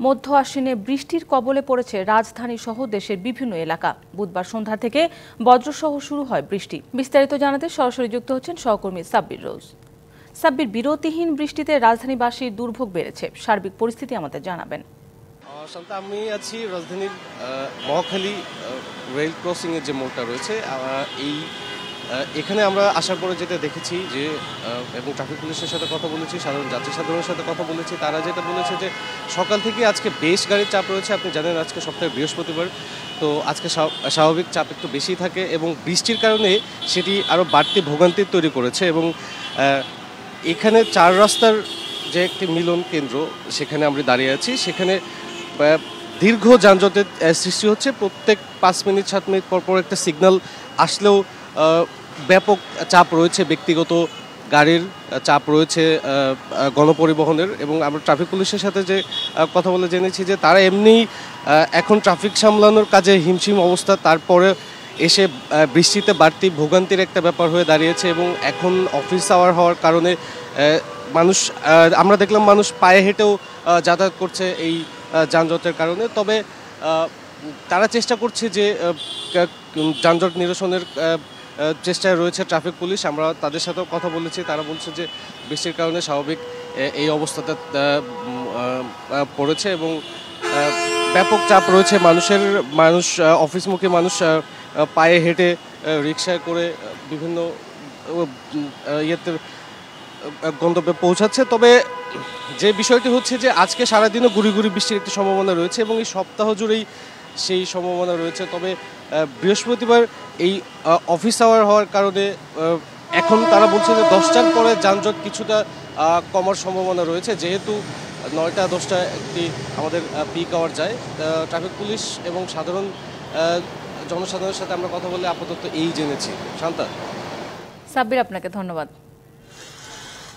মধ্য আশ্বিনে বৃষ্টির কবলে পড়েছে রাজধানী সহ দেশের বিভিন্ন এলাকা। বুধবার সন্ধ্যা থেকে বজ্রসহ শুরু হয় বৃষ্টি। বিস্তারিত জানাতে সরাসরি যুক্ত হচ্ছেন সহকর্মী সাব্বির রোজ। সাব্বির, বিরতিহীন বৃষ্টিতে রাজধানীবাসীর দুর্ভোগ বেড়েছে, সার্বিক পরিস্থিতি আমাদের জানাবেন। আমি আছি রাজধানীর মহাখালী রেল ক্রসিং এর যে মোড়টা রয়েছে, এখানে আমরা আসার পরে যেটা দেখেছি যে এবং ট্রাফিক পুলিশের সাথে কথা বলেছি, সাধারণের সাথে কথা বলেছি, তারা যেটা বলেছে যে সকাল থেকে আজকে বেশ গাড়ির চাপ রয়েছে। আপনি জানেন আজকে সপ্তাহে বৃহস্পতিবার, তো আজকে স্বাভাবিক চাপ একটু বেশি থাকে এবং বৃষ্টির কারণে সেটি আরও বাড়তি ভোগান্তির তৈরি করেছে। এবং এখানে চার রাস্তার যে একটি মিলন কেন্দ্র, সেখানে আমরা দাঁড়িয়ে আছি। সেখানে দীর্ঘ যানজটের সৃষ্টি হচ্ছে। প্রত্যেক 5 মিনিট 7 মিনিট পর একটা সিগন্যাল আসলেও ব্যাপক চাপ রয়েছে, ব্যক্তিগত গাড়ির চাপ রয়েছে, গণপরিবহনের। এবং আমরা ট্রাফিক পুলিশের সাথে যে কথা বলে জেনেছি যে তারা এমনিই এখন ট্রাফিক সামলানোর কাজে হিমশিম অবস্থা, তারপরে এসে বৃষ্টিতে বাড়তি ভোগান্তির একটা ব্যাপার হয়ে দাঁড়িয়েছে। এবং এখন অফিস আওয়ার হওয়ার কারণে আমরা দেখলাম মানুষ পায়ে হেঁটেও যাতায়াত করছে এই যানজটের কারণে। তবে তারা চেষ্টা করছে যে যানজট নিরসনের চেষ্টায় রয়েছে ট্রাফিক পুলিশ। আমরা তাদের সাথেও কথা বলেছি, তারা বলছে যে বৃষ্টির কারণে স্বাভাবিক এই অবস্থাতে পড়েছে এবং ব্যাপক চাপ রয়েছে মানুষ অফিসমুখী মানুষ পায়ে হেঁটে, রিকশায় করে বিভিন্ন ইয়েতে গন্তব্যে পৌঁছাচ্ছে। তবে যে বিষয়টি হচ্ছে যে আজকে সারাদিনও গুড়ি গুড়ি বৃষ্টির একটি সম্ভাবনা রয়েছে এবং এই সপ্তাহ জুড়েই সেই সম্ভাবনা রয়েছে। তবে বৃহস্পতিবার এই অফিস আওয়ার হওয়ার কারণে এখন তারা বলছে যে 10টার পরে যানজট কিছুটা কমার সম্ভাবনা রয়েছে, যেহেতু 9টা 10টা একটি আমাদের পিক আওয়ার যায়। ট্রাফিক পুলিশ এবং জনসাধারণের সাথে আমরা কথা বলে আপাতত এই জেনেছি। শান্তা। সাব্বির, আপনাকে ধন্যবাদ।